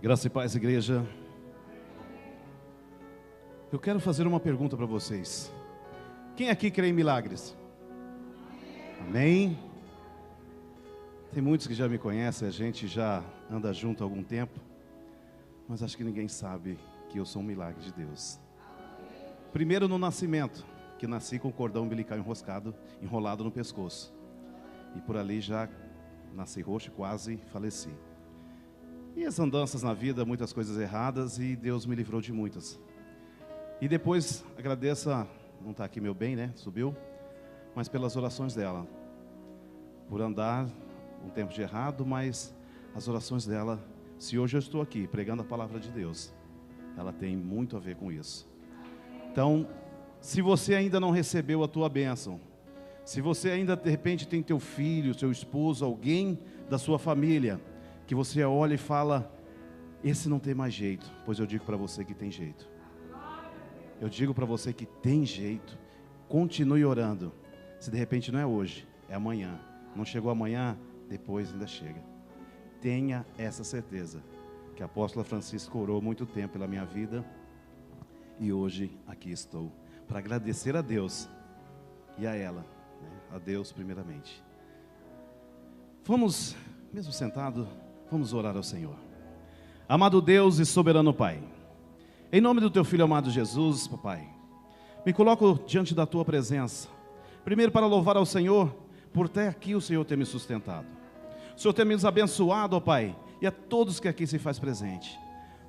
Graça e paz, igreja. Eu quero fazer uma pergunta para vocês. Quem aqui crê em milagres? Amém? Tem muitos que já me conhecem, a gente já anda junto há algum tempo, mas acho que ninguém sabe que eu sou um milagre de Deus. Primeiro no nascimento, que nasci com o cordão umbilical enrolado no pescoço. E por ali já nasci roxo e quase faleci. E as andanças na vida, muitas coisas erradas, e Deus me livrou de muitas. E depois agradeço, não está aqui meu bem, né? Subiu, mas pelas orações dela. Por andar um tempo de errado, mas as orações dela, se hoje eu estou aqui pregando a palavra de Deus, ela tem muito a ver com isso. Então, se você ainda não recebeu a tua bênção, se você ainda de repente tem teu filho, seu esposo, alguém da sua família, que você olha e fala, esse não tem mais jeito, pois eu digo para você que tem jeito. Eu digo para você que tem jeito. Continue orando. Se de repente não é hoje, é amanhã. Não chegou amanhã, depois ainda chega. Tenha essa certeza, que a apóstola Francisca orou muito tempo pela minha vida, e hoje aqui estou, para agradecer a Deus e a ela, né? A Deus primeiramente. Vamos, mesmo sentado, vamos orar ao Senhor. Amado Deus e soberano Pai, em nome do teu Filho amado Jesus, papai, me coloco diante da tua presença, primeiro para louvar ao Senhor, por até aqui o Senhor ter me sustentado. O Senhor ter me abençoado, ó Pai, e a todos que aqui se faz presente.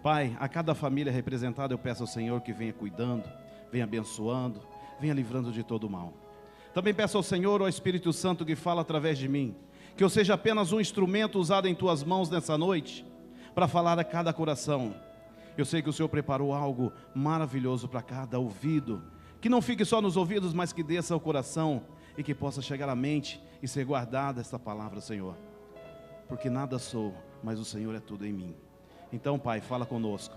Pai, a cada família representada eu peço ao Senhor que venha cuidando, venha abençoando, venha livrando de todo o mal. Também peço ao Senhor, ao Espírito Santo que fala através de mim, que eu seja apenas um instrumento usado em tuas mãos nessa noite, para falar a cada coração. Eu sei que o Senhor preparou algo maravilhoso para cada ouvido, que não fique só nos ouvidos, mas que desça ao coração e que possa chegar à mente e ser guardada esta palavra, Senhor. Porque nada sou, mas o Senhor é tudo em mim. Então, Pai, fala conosco.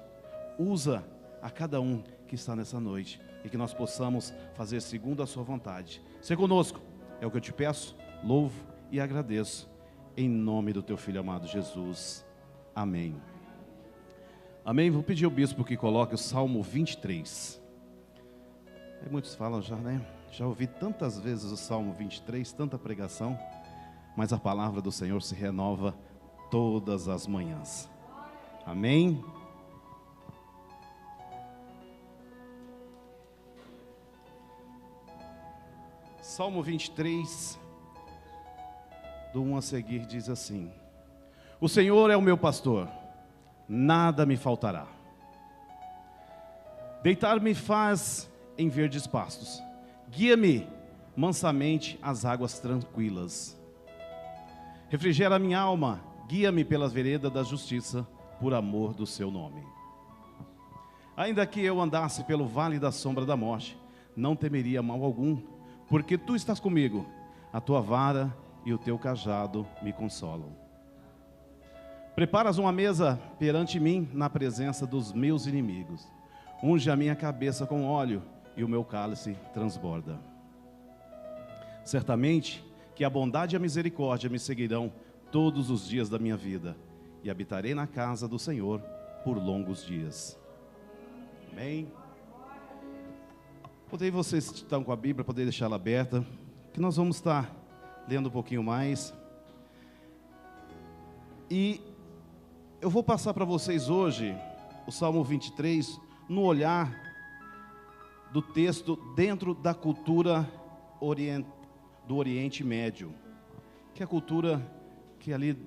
Usa a cada um que está nessa noite e que nós possamos fazer segundo a sua vontade. Seja conosco, é o que eu te peço, louvo e agradeço. Em nome do teu Filho amado Jesus. Amém. Amém? Vou pedir ao bispo que coloque o Salmo 23. Aí muitos falam já, né? Já ouvi tantas vezes o Salmo 23, tanta pregação, mas a palavra do Senhor se renova todas as manhãs. Amém? Salmo 23, do 1 a seguir, diz assim: O Senhor é o meu pastor, nada me faltará. Deitar-me faz em verdes pastos, guia-me mansamente às águas tranquilas. Refrigera minha alma, guia-me pelas veredas da justiça, por amor do seu nome. Ainda que eu andasse pelo vale da sombra da morte, não temeria mal algum, porque tu estás comigo, a tua vara e o teu cajado me consolam. Preparas uma mesa perante mim na presença dos meus inimigos. Unge a minha cabeça com óleo e o meu cálice transborda. Certamente que a bondade e a misericórdia me seguirão todos os dias da minha vida, e habitarei na casa do Senhor por longos dias. Amém? Poder vocês estão com a Bíblia, poder deixá-la aberta, que nós vamos estar lendo um pouquinho mais. E eu vou passar para vocês hoje o Salmo 23 no olhar do texto dentro da cultura do Oriente Médio, que é a cultura que ali,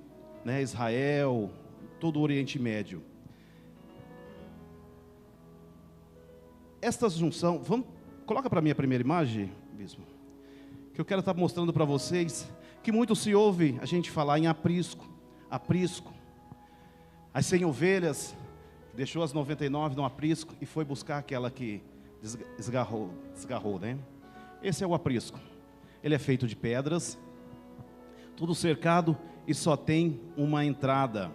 né, Israel, todo o Oriente Médio. Esta junção, coloca para mim a primeira imagem, bispo, que eu quero estar mostrando para vocês, que muito se ouve a gente falar em aprisco. As 100 ovelhas, deixou as 99 no aprisco e foi buscar aquela que desgarrou, né? Esse é o aprisco. Ele é feito de pedras, tudo cercado e só tem uma entrada.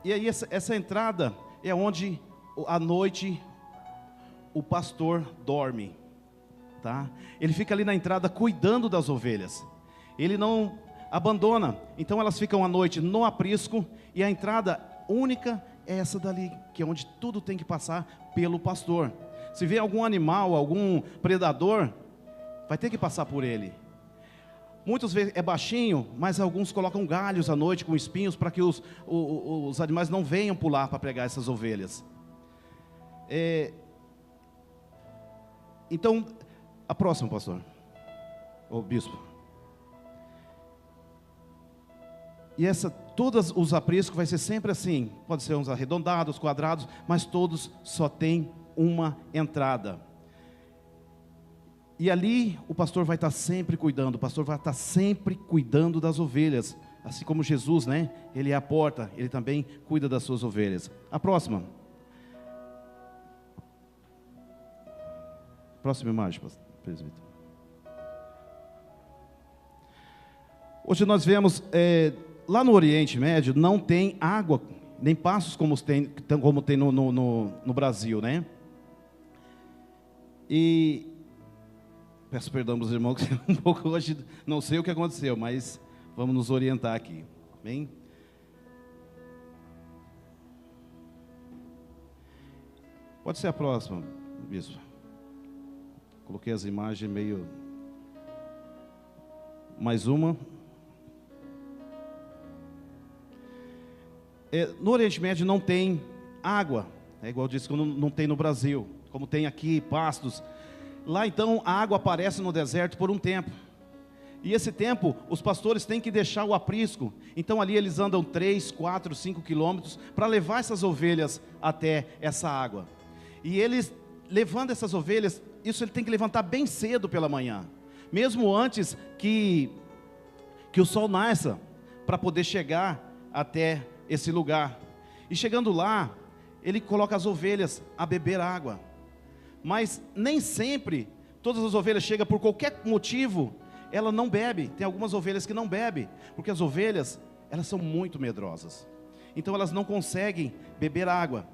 E aí essa entrada é onde à noite o pastor dorme. tá? Ele fica ali na entrada cuidando das ovelhas. Ele não abandona. Então elas ficam à noite no aprisco, e a entrada única é essa dali, que é onde tudo tem que passar pelo pastor. Se vê algum animal, algum predador, vai ter que passar por ele. Muitas vezes é baixinho, mas alguns colocam galhos à noite com espinhos para que os animais não venham pular para pegar essas ovelhas. Então, a próxima, pastor, ou bispo. E todos os apriscos vai ser sempre assim, pode ser uns arredondados, quadrados, mas todos só tem uma entrada. E ali o pastor vai estar sempre cuidando, o pastor vai estar sempre cuidando das ovelhas, assim como Jesus, né? Ele é a porta, ele também cuida das suas ovelhas. A próxima. Próxima imagem, presbítero. Hoje nós vemos, lá no Oriente Médio, não tem água, nem passos como tem no Brasil, né? E peço perdão para os irmãos, que um pouco hoje não sei o que aconteceu, mas vamos nos orientar aqui. Bem? Pode ser a próxima, bispo. Coloquei as imagens meio... Mais uma. No Oriente Médio não tem água, é igual eu disse que não tem no Brasil, como tem aqui, pastos. Lá então a água aparece no deserto por um tempo, e esse tempo os pastores têm que deixar o aprisco. Então ali eles andam 3, 4, 5 quilômetros para levar essas ovelhas até essa água. E eles levando essas ovelhas, isso ele tem que levantar bem cedo pela manhã, mesmo antes que o sol nasça, para poder chegar até esse lugar. E chegando lá, ele coloca as ovelhas a beber água. Mas nem sempre todas as ovelhas chegam por qualquer motivo, ela não bebe. Tem algumas ovelhas que não bebem, porque as ovelhas, elas são muito medrosas. Então elas não conseguem beber água.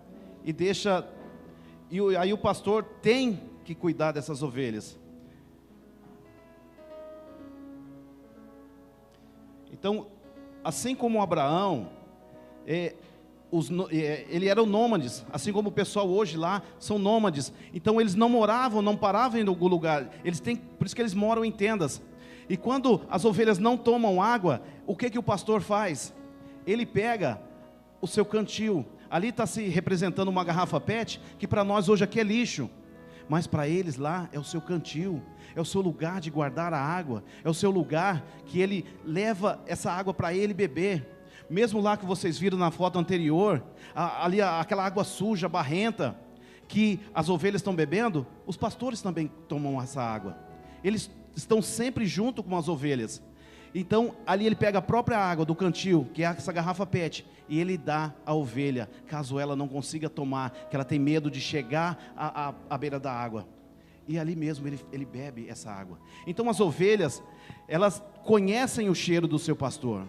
Aí o pastor tem que cuidar dessas ovelhas. Então, assim como Abraão, ele eram nômades, assim como o pessoal hoje lá são nômades. Então eles não moravam, não paravam em algum lugar. Por isso que eles moram em tendas. E quando as ovelhas não tomam água, o que o pastor faz? Ele pega o seu cantil. Ali está se representando uma garrafa PET, que para nós hoje aqui é lixo, mas para eles lá é o seu cantil, é o seu lugar de guardar a água, é o seu lugar que ele leva essa água para ele beber. Mesmo lá que vocês viram na foto anterior, ali aquela água suja, barrenta, que as ovelhas estão bebendo, os pastores também tomam essa água. Eles estão sempre junto com as ovelhas. Então ali ele pega a própria água do cantil, que é essa garrafa PET, e ele dá à ovelha, caso ela não consiga tomar, que ela tem medo de chegar à beira da água. E ali mesmo ele bebe essa água. Então as ovelhas, elas conhecem o cheiro do seu pastor.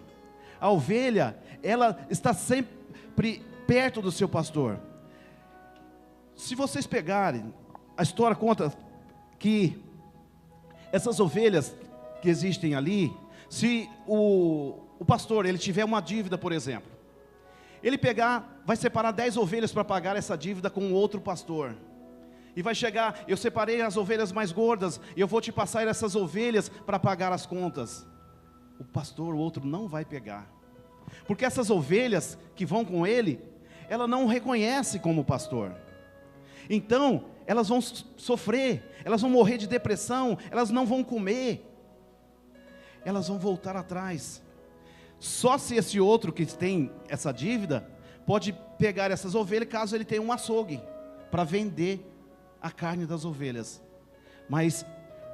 A ovelha, ela está sempre perto do seu pastor. Se vocês pegarem, a história conta que essas ovelhas que existem ali, se o pastor ele tiver uma dívida, por exemplo, ele vai separar 10 ovelhas para pagar essa dívida com outro pastor. E vai chegar, eu separei as ovelhas mais gordas, e eu vou te passar essas ovelhas para pagar as contas. O pastor, o outro, não vai pegar, porque essas ovelhas que vão com ele, ela não o reconhece como pastor. Então elas vão sofrer, elas vão morrer de depressão, elas não vão comer, elas vão voltar atrás. Só se esse outro que tem essa dívida pode pegar essas ovelhas, caso ele tenha um açougue para vender a carne das ovelhas. Mas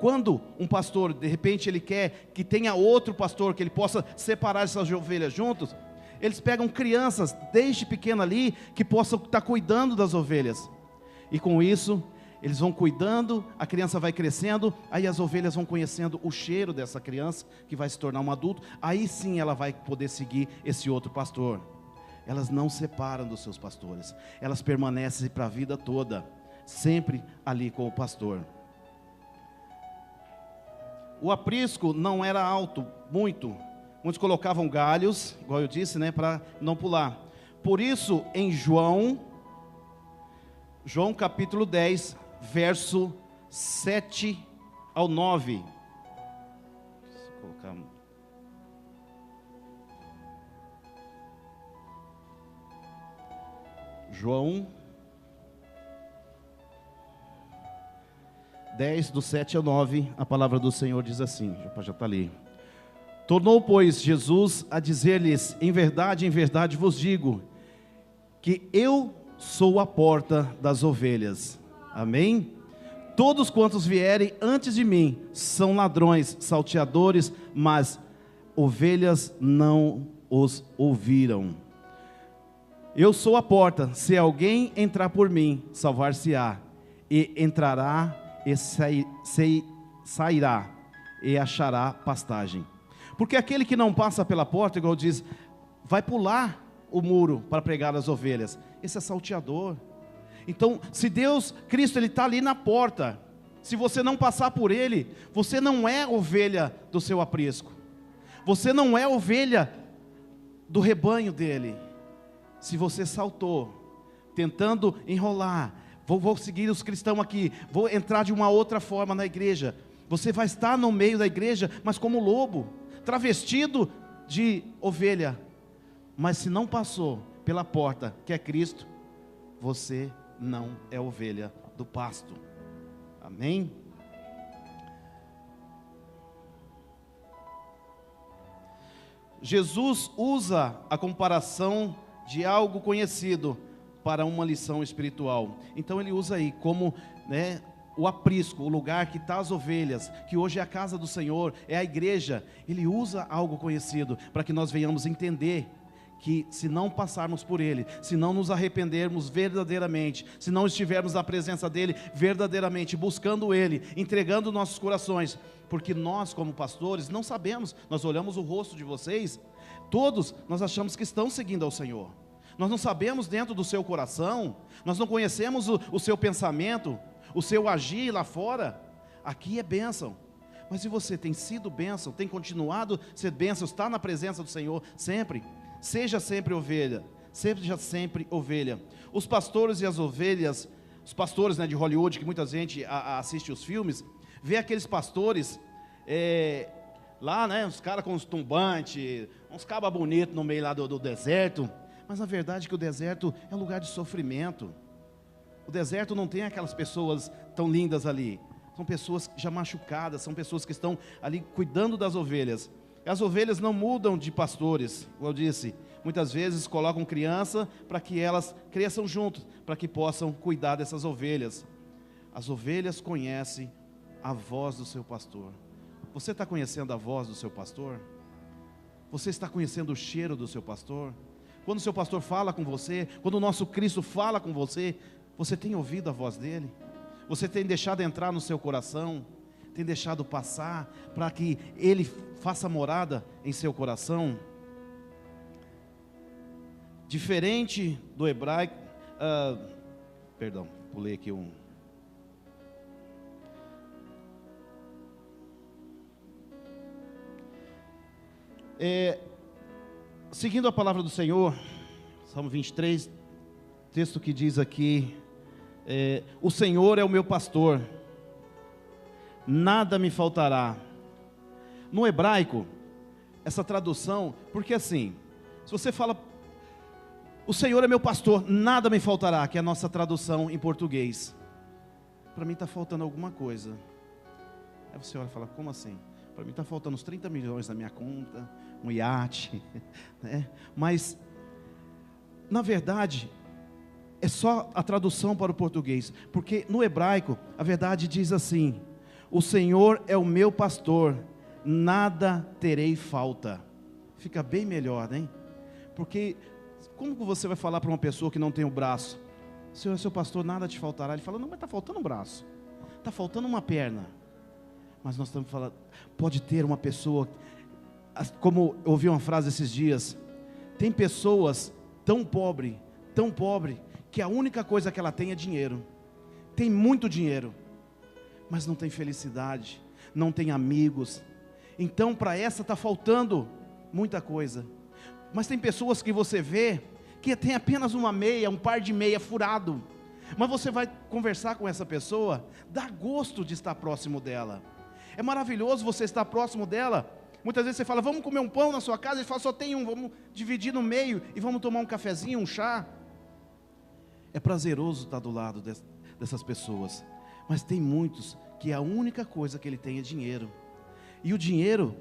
quando um pastor, de repente ele quer que tenha outro pastor, que ele possa separar essas ovelhas juntos, eles pegam crianças desde pequena ali, que possam estar cuidando das ovelhas. E com isso, eles vão cuidando, a criança vai crescendo, aí as ovelhas vão conhecendo o cheiro dessa criança, que vai se tornar um adulto, aí sim ela vai poder seguir esse outro pastor. Elas não separam dos seus pastores, elas permanecem para a vida toda, sempre ali com o pastor. O aprisco não era alto, muito. Muitos colocavam galhos, igual eu disse, né, para não pular. Por isso, em João capítulo 10, verso 7 ao 9. Deixa eu colocar. João 10, do 7 ao 9, a palavra do Senhor diz assim, já está ali. Tornou, pois, Jesus a dizer-lhes, em verdade vos digo, que eu sou a porta das ovelhas. Amém? Todos quantos vierem antes de mim são ladrões, salteadores, mas ovelhas não os ouviram. Eu sou a porta, se alguém entrar por mim, salvar-se-á, e entrará e sairá, e achará pastagem. Porque aquele que não passa pela porta, igual diz, vai pular o muro para pregar as ovelhas. Esse é salteador. Então, se Deus, Cristo, Ele está ali na porta, se você não passar por Ele, você não é ovelha do seu aprisco, você não é ovelha do rebanho dEle. Se você saltou, tentando enrolar, vou seguir os cristãos aqui, vou entrar de uma outra forma na igreja, você vai estar no meio da igreja, mas como lobo, travestido de ovelha. Mas se não passou pela porta, que é Cristo, você não é ovelha do pasto. Amém? Jesus usa a comparação de algo conhecido para uma lição espiritual. Então ele usa aí como, né, o aprisco, o lugar que está as ovelhas, que hoje é a casa do Senhor, é a igreja. Ele usa algo conhecido para que nós venhamos entender que se não passarmos por Ele, se não nos arrependermos verdadeiramente, se não estivermos na presença dEle verdadeiramente, buscando Ele, entregando nossos corações, porque nós como pastores não sabemos, nós olhamos o rosto de vocês, todos nós achamos que estão seguindo ao Senhor, nós não sabemos dentro do seu coração, nós não conhecemos o seu pensamento, o seu agir lá fora. Aqui é bênção, mas se você tem sido bênção, tem continuado a ser bênção, está na presença do Senhor sempre, seja sempre ovelha, seja sempre ovelha. Os pastores e as ovelhas, os pastores, né, de Hollywood, que muita gente assiste os filmes, vê aqueles pastores lá, né, os caras com os tumbantes, uns cabas bonitos no meio lá do deserto, mas na verdade que o deserto é um lugar de sofrimento. O deserto não tem aquelas pessoas tão lindas ali, são pessoas já machucadas, são pessoas que estão ali cuidando das ovelhas. As ovelhas não mudam de pastores, como eu disse, muitas vezes colocam criança para que elas cresçam juntos, para que possam cuidar dessas ovelhas. As ovelhas conhecem a voz do seu pastor. Você está conhecendo a voz do seu pastor? Você está conhecendo o cheiro do seu pastor? Quando o seu pastor fala com você, quando o nosso Cristo fala com você, você tem ouvido a voz dele? Você tem deixado entrar no seu coração? Tem deixado passar para que Ele faça morada em seu coração? Diferente do hebraico, pulei aqui um. Seguindo a palavra do Senhor, Salmo 23, texto que diz aqui, o Senhor é o meu pastor, nada me faltará. No hebraico, essa tradução, porque assim, se você fala, o Senhor é meu pastor, nada me faltará, que é a nossa tradução em português, para mim está faltando alguma coisa. Aí você olha e fala, como assim? Para mim está faltando uns 30 milhões na minha conta, um iate, né? Mas, na verdade, é só a tradução para o português, porque no hebraico, a verdade diz assim, o Senhor é o meu pastor, nada terei falta. Fica bem melhor, né? Porque, como que você vai falar para uma pessoa que não tem o braço? Senhor é seu pastor, nada te faltará. Ele fala, não, mas está faltando um braço, está faltando uma perna. Mas nós estamos falando, pode ter uma pessoa, como eu ouvi uma frase esses dias, tem pessoas tão pobre, que a única coisa que ela tem é dinheiro, tem muito dinheiro, mas não tem felicidade, não tem amigos. Então para essa está faltando muita coisa. Mas tem pessoas que você vê que tem apenas uma meia, um par de meia furado. Mas você vai conversar com essa pessoa, dá gosto de estar próximo dela. É maravilhoso você estar próximo dela. Muitas vezes você fala, vamos comer um pão na sua casa, ele fala, só tem um, vamos dividir no meio e vamos tomar um cafezinho, um chá. É prazeroso estar do lado dessas pessoas. Mas tem muitos que a única coisa que ele tem é dinheiro. E o dinheiro,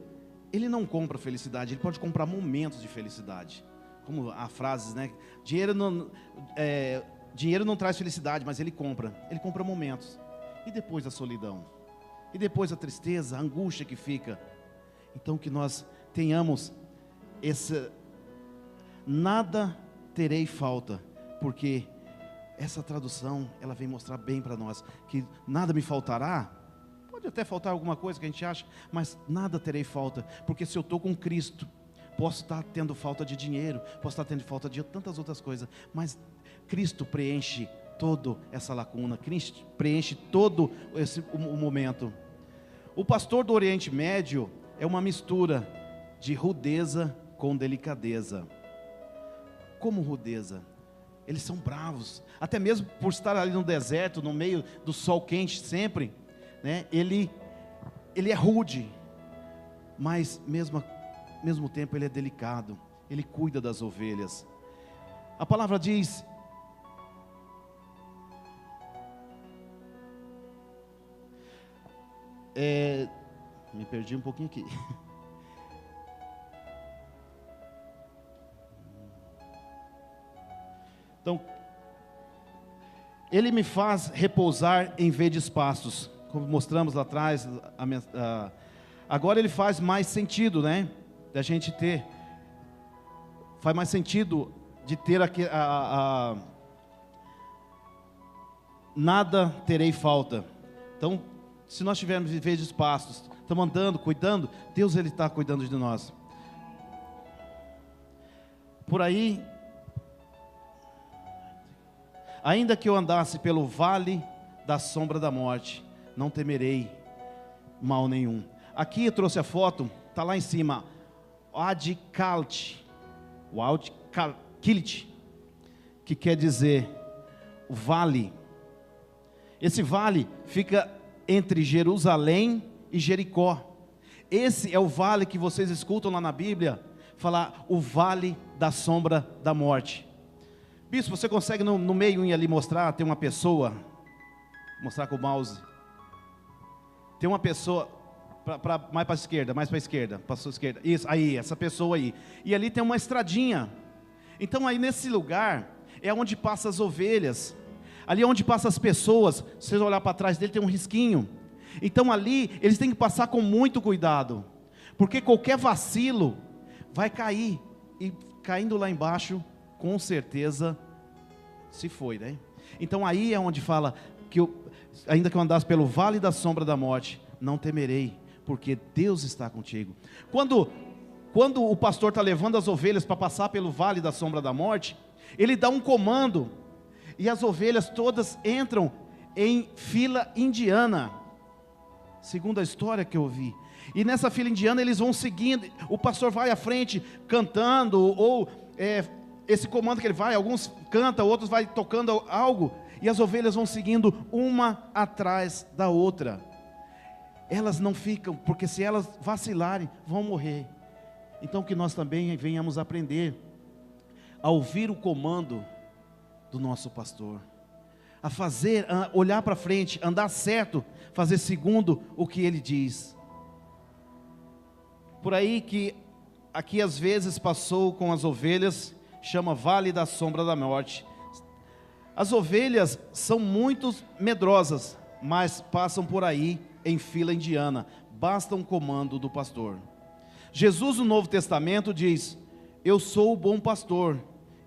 ele não compra felicidade, ele pode comprar momentos de felicidade. Como há frases, né? Dinheiro não traz felicidade, mas ele compra momentos. E depois a solidão? E depois a tristeza, a angústia que fica? Então que nós tenhamos nada terei falta, porque essa tradução, ela vem mostrar bem para nós, que nada me faltará. Pode até faltar alguma coisa que a gente acha, mas nada terei falta, porque se eu estou com Cristo, posso estar tendo falta de dinheiro, posso estar tendo falta de tantas outras coisas, mas Cristo preenche toda essa lacuna, Cristo preenche todo o momento. O pastor do Oriente Médio é uma mistura de rudeza com delicadeza. Como rudeza? Eles são bravos, até mesmo por estar ali no deserto, no meio do sol quente sempre, né? Ele é rude, mas mesmo tempo ele é delicado, ele cuida das ovelhas. A palavra diz, me perdi um pouquinho aqui. Então, ele me faz repousar em verdes pastos, como mostramos lá atrás. Agora ele faz mais sentido, né? Da gente ter, faz mais sentido de ter aqui nada terei falta. Então, se nós tivermos verdes pastos, estamos andando, cuidando, Deus ele está cuidando de nós. Por aí, ainda que eu andasse pelo vale da sombra da morte, não temerei mal nenhum. Aqui eu trouxe a foto, está lá em cima, Ad-Kalt, que quer dizer o vale. Esse vale fica entre Jerusalém e Jericó. Esse é o vale que vocês escutam lá na Bíblia, falar o vale da sombra da morte. Bispo, você consegue no meio ali mostrar, tem uma pessoa, mostrar com o mouse, tem uma pessoa, mais para a esquerda, para a sua esquerda, isso, aí, essa pessoa aí, e ali tem uma estradinha. Então aí nesse lugar, é onde passam as ovelhas, ali é onde passam as pessoas. Se você olhar para trás dele tem um risquinho, então ali, eles têm que passar com muito cuidado, porque qualquer vacilo, vai cair, e caindo lá embaixo, com certeza se foi, né? Então aí é onde fala que ainda que eu andasse pelo vale da sombra da morte, não temerei, porque Deus está contigo. Quando o pastor está levando as ovelhas para passar pelo vale da sombra da morte, ele dá um comando, e as ovelhas todas entram em fila indiana, segundo a história que eu vi. E nessa fila indiana eles vão seguindo, o pastor vai à frente cantando, ou esse comando que ele vai, alguns cantam, outros vai tocando algo, e as ovelhas vão seguindo uma atrás da outra. Elas não ficam, porque se elas vacilarem, vão morrer. Então que nós também venhamos aprender a ouvir o comando do nosso pastor, a fazer, a olhar para frente, andar certo, fazer segundo o que ele diz. Por aí que aqui às vezes passou com as ovelhas, chama Vale da Sombra da Morte. As ovelhas são muito medrosas, mas passam por aí em fila indiana, basta um comando do pastor. Jesus no Novo Testamento diz: eu sou o bom pastor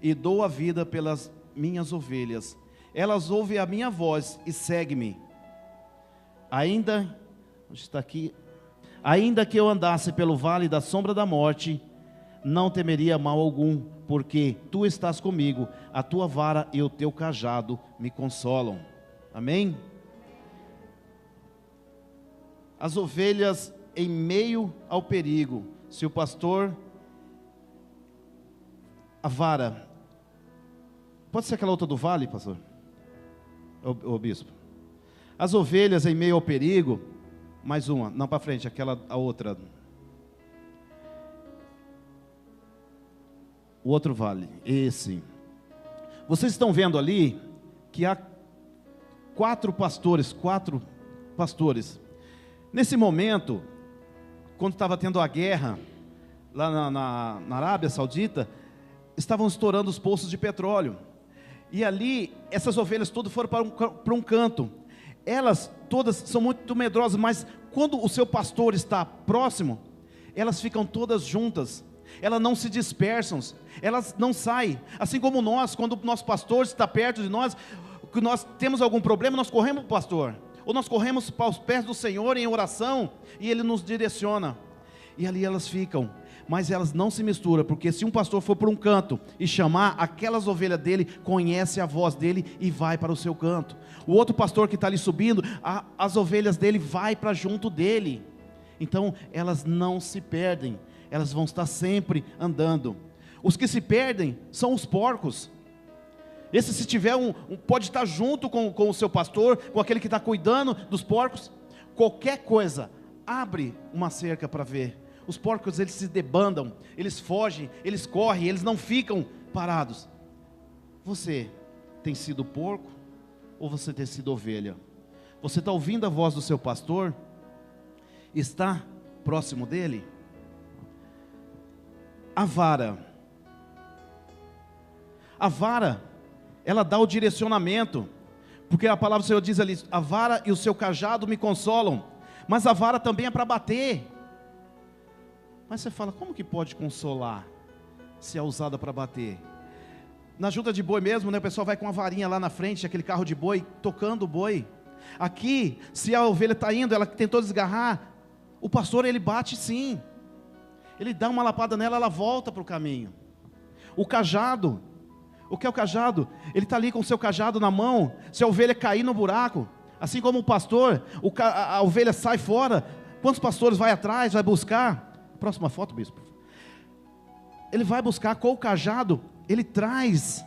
e dou a vida pelas minhas ovelhas, elas ouvem a minha voz e seguem-me. Ainda que eu andasse pelo vale da sombra da morte, não temeria mal algum, porque tu estás comigo, a tua vara e o teu cajado me consolam. Amém? As ovelhas em meio ao perigo. Se o pastor, a vara, pode ser aquela outra do vale, pastor? O bispo. As ovelhas em meio ao perigo, mais uma, não para frente, a outra. O outro vale, esse. Vocês estão vendo ali que há quatro pastores. Nesse momento, quando estava tendo a guerra lá na Arábia Saudita, estavam estourando os poços de petróleo. E ali, essas ovelhas todas foram para um canto. Elas todas são muito medrosas, mas quando o seu pastor está próximo, elas ficam todas juntas. Elas não se dispersam, elas não saem. Assim como nós, quando o nosso pastor está perto de nós, que nós temos algum problema, nós corremos para o pastor. Ou nós corremos para os pés do Senhor em oração, e Ele nos direciona. E ali elas ficam, mas elas não se misturam, porque se um pastor for para um canto e chamar, aquelas ovelhas dele conhece a voz dele e vai para o seu canto. O outro pastor que está ali subindo, as ovelhas dele vai para junto dele. Então elas não se perdem, elas vão estar sempre andando. Os que se perdem são os porcos. Esse, se tiver pode estar junto com o seu pastor, com aquele que está cuidando dos porcos. Qualquer coisa, abre uma cerca para ver. Os porcos, eles se debandam, eles fogem, eles correm, eles não ficam parados. Você tem sido porco ou você tem sido ovelha? Você está ouvindo a voz do seu pastor? Está próximo dele? A vara, ela dá o direcionamento, porque a palavra do Senhor diz ali: a vara e o seu cajado me consolam. Mas a vara também é para bater. Mas você fala, como que pode consolar se é usada para bater? Na junta de boi mesmo, né, o pessoal vai com a varinha lá na frente, aquele carro de boi, tocando o boi. Aqui, se a ovelha está indo, ela tentou desgarrar, o pastor, ele bate sim. Ele dá uma lapada nela, ela volta para o caminho. O cajado, o que é o cajado? Ele está ali com o seu cajado na mão. Se a ovelha cair no buraco, assim como o pastor, a ovelha sai fora, quantos pastores vai atrás, vai buscar? Próxima foto, bispo. Ele vai buscar com o cajado, ele traz.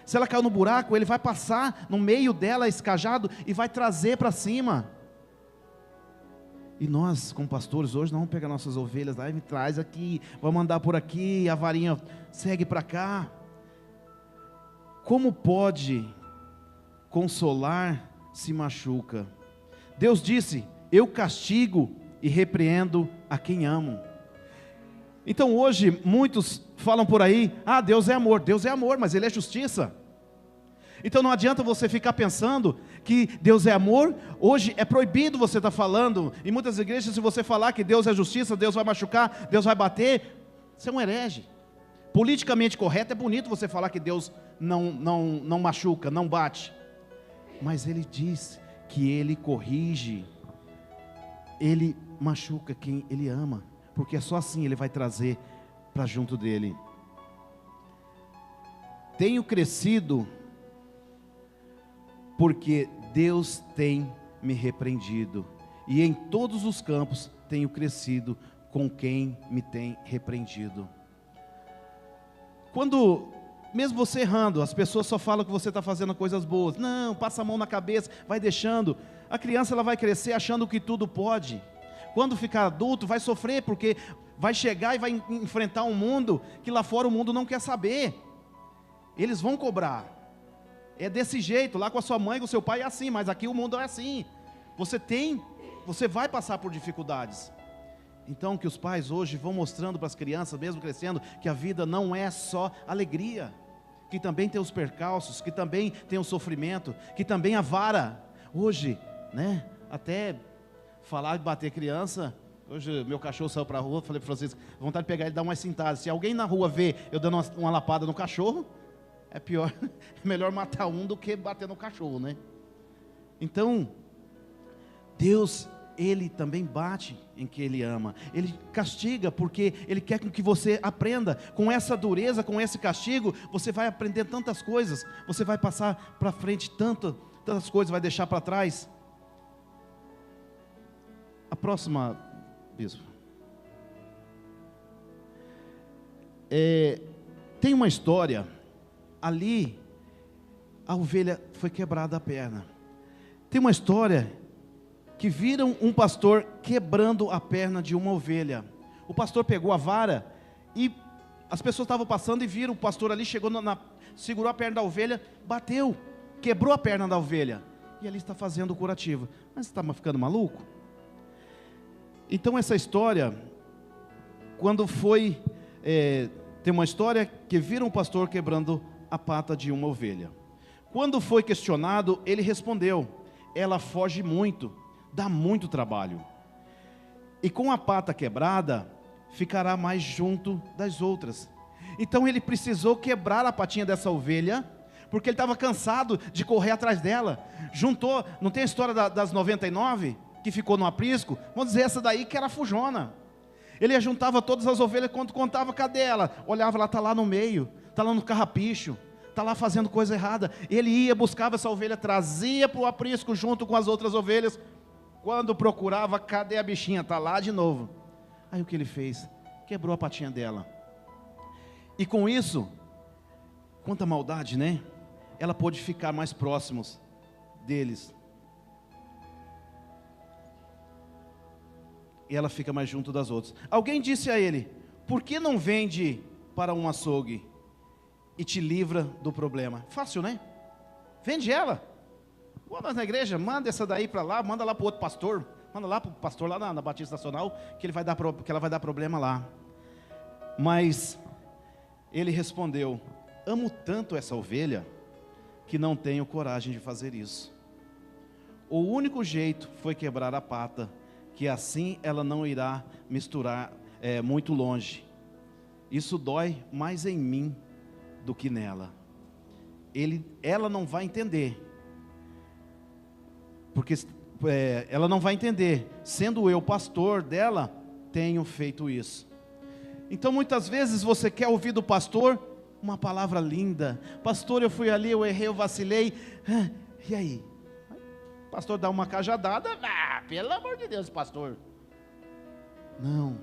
Se ela caiu no buraco, ele vai passar no meio dela esse cajado e vai trazer para cima. E nós, como pastores, hoje, nós vamos pegar nossas ovelhas lá e traz aqui, vamos andar por aqui, a varinha segue para cá. Como pode consolar se machuca? Deus disse: eu castigo e repreendo a quem amo. Então hoje, muitos falam por aí: Deus é amor, mas Ele é justiça. Então não adianta você ficar pensando que Deus é amor. Hoje é proibido você estar falando, em muitas igrejas, se você falar que Deus é justiça, Deus vai machucar, Deus vai bater, você é um herege. Politicamente correto, é bonito você falar que Deus não machuca, não bate, mas Ele diz que Ele corrige, Ele machuca quem Ele ama, porque é só assim Ele vai trazer para junto dEle. Tenho crescido porque Deus tem me repreendido, e em todos os campos tenho crescido com quem me tem repreendido. Quando, mesmo você errando, as pessoas só falam que você está fazendo coisas boas, não, passa a mão na cabeça, vai deixando, a criança ela vai crescer achando que tudo pode. Quando ficar adulto vai sofrer, porque vai chegar e vai enfrentar um mundo que lá fora o mundo não quer saber. Eles vão cobrar. É desse jeito, lá com a sua mãe, com o seu pai é assim, mas aqui o mundo é assim. Você vai passar por dificuldades. Então que os pais hoje vão mostrando para as crianças, mesmo crescendo, que a vida não é só alegria, que também tem os percalços, que também tem o sofrimento, que também a vara. Hoje, né, até falar de bater criança, hoje meu cachorro saiu para a rua, falei para o Francisco, vontade de pegar ele e dar uma cintada. Se alguém na rua vê eu dando uma lapada no cachorro, é pior, é melhor matar um do que bater no cachorro, né? Então, Deus, Ele também bate em quem Ele ama. Ele castiga porque Ele quer que você aprenda. Com essa dureza, com esse castigo, você vai aprender tantas coisas. Você vai passar para frente tantas coisas, vai deixar para trás. A próxima, bispo. Tem uma história, ali, a ovelha foi quebrada a perna. Tem uma história que viram um pastor quebrando a perna de uma ovelha. O pastor pegou a vara e as pessoas estavam passando e viram o pastor ali, chegou segurou a perna da ovelha, bateu, quebrou a perna da ovelha. E ali está fazendo o curativo. Mas você está ficando maluco? Então essa história, quando foi, tem uma história que viram o pastor quebrando a pata de uma ovelha. Quando foi questionado, ele respondeu: ela foge muito, dá muito trabalho. E com a pata quebrada, ficará mais junto das outras. Então ele precisou quebrar a patinha dessa ovelha, porque ele estava cansado de correr atrás dela. Juntou, não tem a história das 99, que ficou no aprisco? Vamos dizer, essa daí que era fujona. Ele juntava todas as ovelhas, quando contava, cadê ela? Olhava, ela está lá no meio, está lá no carrapicho, está lá fazendo coisa errada. Ele ia, buscava essa ovelha, trazia para o aprisco junto com as outras ovelhas. Quando procurava, cadê a bichinha? Está lá de novo. Aí o que ele fez? Quebrou a patinha dela. E com isso, quanta maldade, né? Ela pôde ficar mais próximos deles. E ela fica mais junto das outras. Alguém disse a ele: por que não vende para um açougue e te livra do problema? Fácil, né? Vende ela. Vamos na igreja, manda essa daí para lá, manda lá para o outro pastor, manda lá para o pastor lá na Batista Nacional, que ela vai dar problema lá. Mas ele respondeu: amo tanto essa ovelha que não tenho coragem de fazer isso. O único jeito foi quebrar a pata, que assim ela não irá misturar muito longe. Isso dói mais em mim do que nela. Ela não vai entender, porque ela não vai entender, sendo eu pastor dela, tenho feito isso. Então muitas vezes você quer ouvir do pastor uma palavra linda: pastor, eu fui ali, eu errei, eu vacilei, e aí? O pastor dá uma cajadada, pelo amor de Deus, pastor. Não.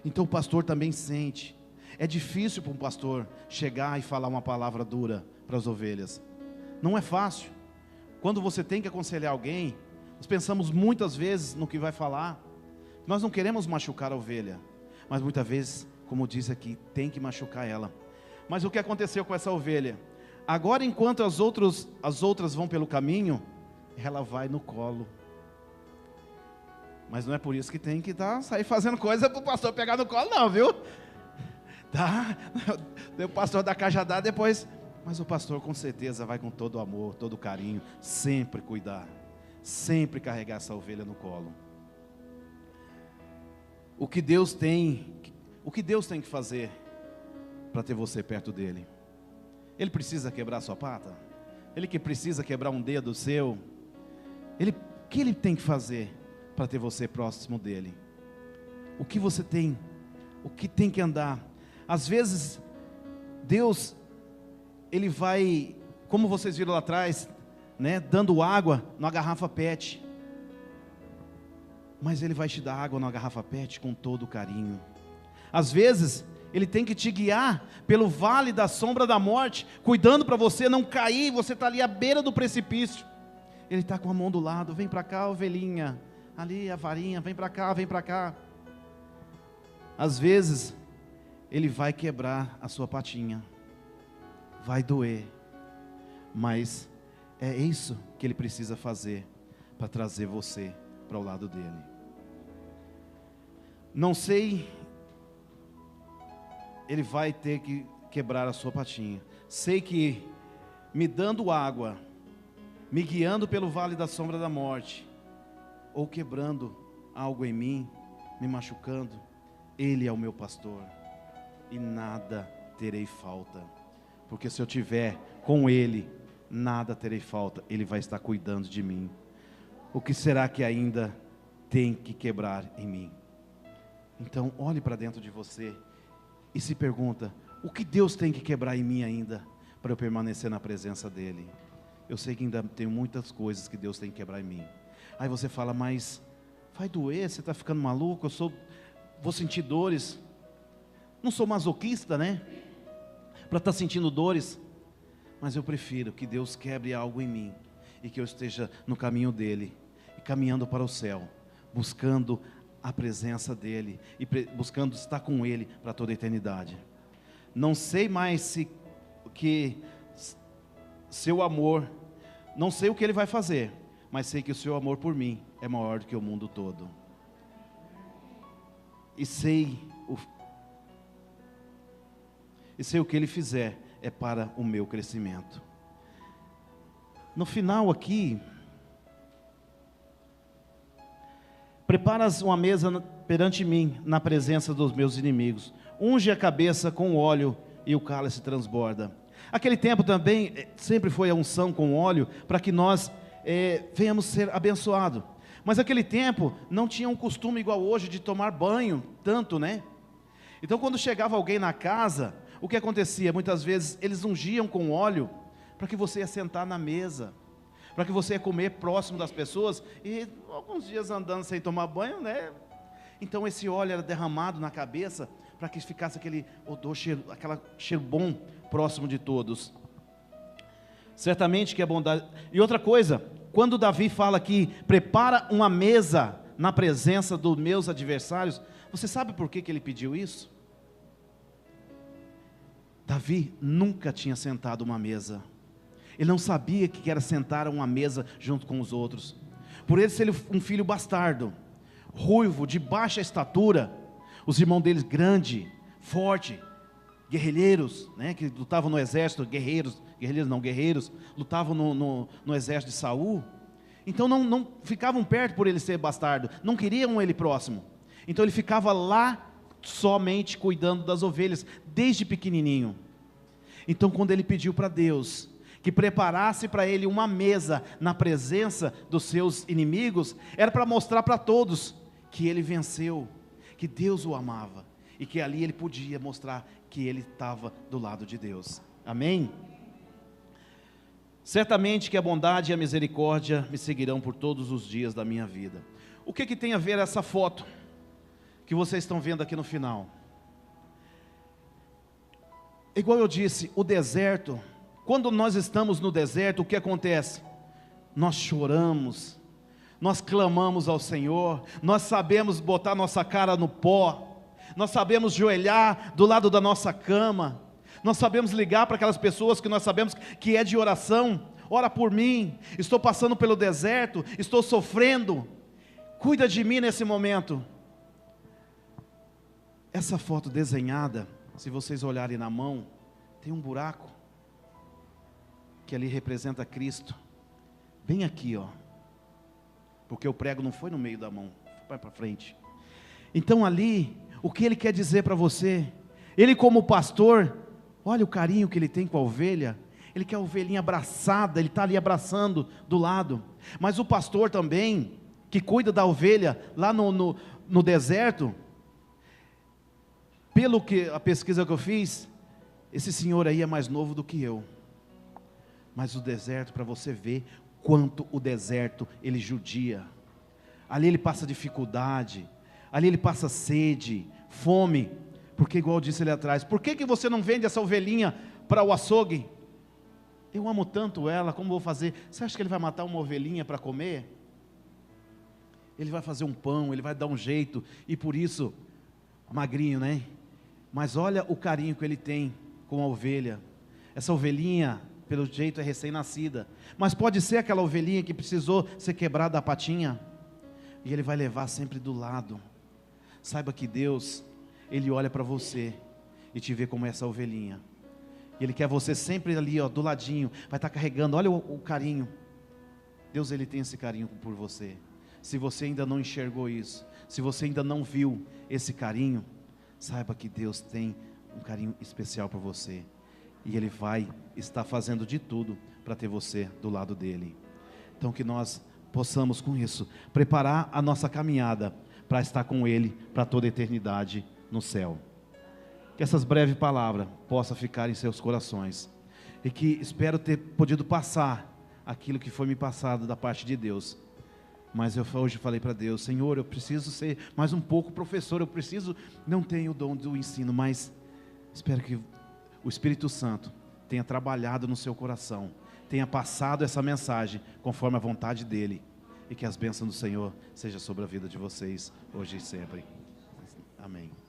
Então o pastor também sente. É difícil para um pastor chegar e falar uma palavra dura para as ovelhas. Não é fácil. Quando você tem que aconselhar alguém, nós pensamos muitas vezes no que vai falar. Nós não queremos machucar a ovelha, mas muitas vezes, como diz aqui, tem que machucar ela. Mas o que aconteceu com essa ovelha? Agora, enquanto as outras vão pelo caminho, ela vai no colo. Mas não é por isso que tem que sair fazendo coisa para o pastor pegar no colo, não, viu? Tá? O pastor dá cajadada depois. Mas o pastor com certeza vai com todo o amor, todo o carinho, sempre cuidar, sempre carregar essa ovelha no colo. O que Deus tem que fazer para ter você perto dele? Ele precisa quebrar sua pata? Ele que precisa quebrar um dedo seu? O que ele tem que fazer para ter você próximo dele? O que você tem? O que tem que andar? Às vezes, Deus, Ele vai, como vocês viram lá atrás, né, dando água na garrafa PET. Mas Ele vai te dar água na garrafa PET com todo carinho. Às vezes, Ele tem que te guiar pelo vale da sombra da morte, cuidando para você não cair, você está ali à beira do precipício. Ele está com a mão do lado: vem para cá, ovelhinha, ali a varinha, vem para cá, vem para cá. Às vezes, Ele vai quebrar a sua patinha, vai doer, mas é isso que Ele precisa fazer para trazer você para o lado dele. Não sei, Ele vai ter que quebrar a sua patinha. Sei que me dando água, me guiando pelo vale da sombra da morte, ou quebrando algo em mim, me machucando, Ele é o meu pastor, e nada terei falta, porque se eu tiver com Ele, nada terei falta. Ele vai estar cuidando de mim. O que será que ainda tem que quebrar em mim? Então olhe para dentro de você e se pergunta: o que Deus tem que quebrar em mim ainda, para eu permanecer na presença dEle? Eu sei que ainda tem muitas coisas que Deus tem que quebrar em mim. Aí você fala: mas vai doer, você está ficando maluco, vou sentir dores. Não sou masoquista, né? Para estar sentindo dores. Mas eu prefiro que Deus quebre algo em mim e que eu esteja no caminho dele, e caminhando para o céu, buscando a presença dele e buscando estar com ele para toda a eternidade. Não sei mais seu amor, não sei o que ele vai fazer, mas sei que o seu amor por mim é maior do que o mundo todo. E sei o que ele fizer é para o meu crescimento. No final aqui, preparas uma mesa perante mim, na presença dos meus inimigos. Unge a cabeça com óleo e o cálice transborda. Aquele tempo também sempre foi a unção com óleo para que nós venhamos ser abençoados. Mas aquele tempo não tinha um costume igual hoje de tomar banho tanto, né? Então quando chegava alguém na casa, o que acontecia? Muitas vezes eles ungiam com óleo para que você ia sentar na mesa, para que você ia comer próximo das pessoas, e alguns dias andando sem tomar banho, né? Então esse óleo era derramado na cabeça para que ficasse aquele odor, aquele cheiro bom próximo de todos. Certamente que é bondade. E outra coisa, quando Davi fala que prepara uma mesa na presença dos meus adversários, você sabe por que ele pediu isso? Davi nunca tinha sentado uma mesa. Ele não sabia o que era sentar a uma mesa junto com os outros. Por ele ser um filho bastardo, ruivo, de baixa estatura, os irmãos deles grande, forte, guerrilheiros, né, que lutavam no exército, guerreiros, lutavam no exército de Saul. Então não ficavam perto por ele ser bastardo, não queriam ele próximo. Então ele ficava lá somente cuidando das ovelhas, desde pequenininho. Então quando ele pediu para Deus que preparasse para ele uma mesa na presença dos seus inimigos, era para mostrar para todos que ele venceu, que Deus o amava, e que ali ele podia mostrar que ele estava do lado de Deus. Amém? Certamente que a bondade e a misericórdia me seguirão por todos os dias da minha vida. O que tem a ver essa foto que vocês estão vendo aqui no final? Igual eu disse, o deserto, quando nós estamos no deserto, o que acontece? Nós choramos, nós clamamos ao Senhor, nós sabemos botar nossa cara no pó, nós sabemos joelhar do lado da nossa cama, nós sabemos ligar para aquelas pessoas que nós sabemos que é de oração. Ora por mim, estou passando pelo deserto, estou sofrendo, cuida de mim nesse momento. Essa foto desenhada, se vocês olharem na mão, tem um buraco, que ali representa Cristo, bem aqui, ó, porque o prego não foi no meio da mão, vai para frente. Então ali, o que ele quer dizer para você? Ele como pastor, olha o carinho que ele tem com a ovelha, ele quer a ovelhinha abraçada, ele está ali abraçando do lado. Mas o pastor também, que cuida da ovelha lá no deserto, pelo que a pesquisa que eu fiz, esse senhor aí é mais novo do que eu. Mas o deserto, para você ver quanto o deserto ele judia, ali ele passa dificuldade, ali ele passa sede, fome, porque igual eu disse ali atrás, por que você não vende essa ovelhinha para o açougue? Eu amo tanto ela, como vou fazer? Você acha que ele vai matar uma ovelhinha para comer? Ele vai fazer um pão, ele vai dar um jeito, e por isso, magrinho, né? Mas olha o carinho que ele tem com a ovelha. Essa ovelhinha, pelo jeito, é recém-nascida, mas pode ser aquela ovelhinha que precisou ser quebrada a patinha, e ele vai levar sempre do lado. Saiba que Deus, ele olha para você e te vê como essa ovelhinha, e ele quer você sempre ali, ó, do ladinho, vai estar carregando. Olha o carinho. Deus, ele tem esse carinho por você. Se você ainda não enxergou isso, se você ainda não viu esse carinho, saiba que Deus tem um carinho especial por você, e ele vai estar fazendo de tudo para ter você do lado dele. Então que nós possamos com isso preparar a nossa caminhada para estar com ele para toda a eternidade no céu. Que essas breves palavras possam ficar em seus corações, e que espero ter podido passar aquilo que foi me passado da parte de Deus, Mas eu hoje falei para Deus: Senhor, eu preciso ser mais um pouco professor, não tenho o dom do ensino, mas espero que o Espírito Santo tenha trabalhado no seu coração, tenha passado essa mensagem conforme a vontade dEle, e que as bênçãos do Senhor sejam sobre a vida de vocês, hoje e sempre. Amém.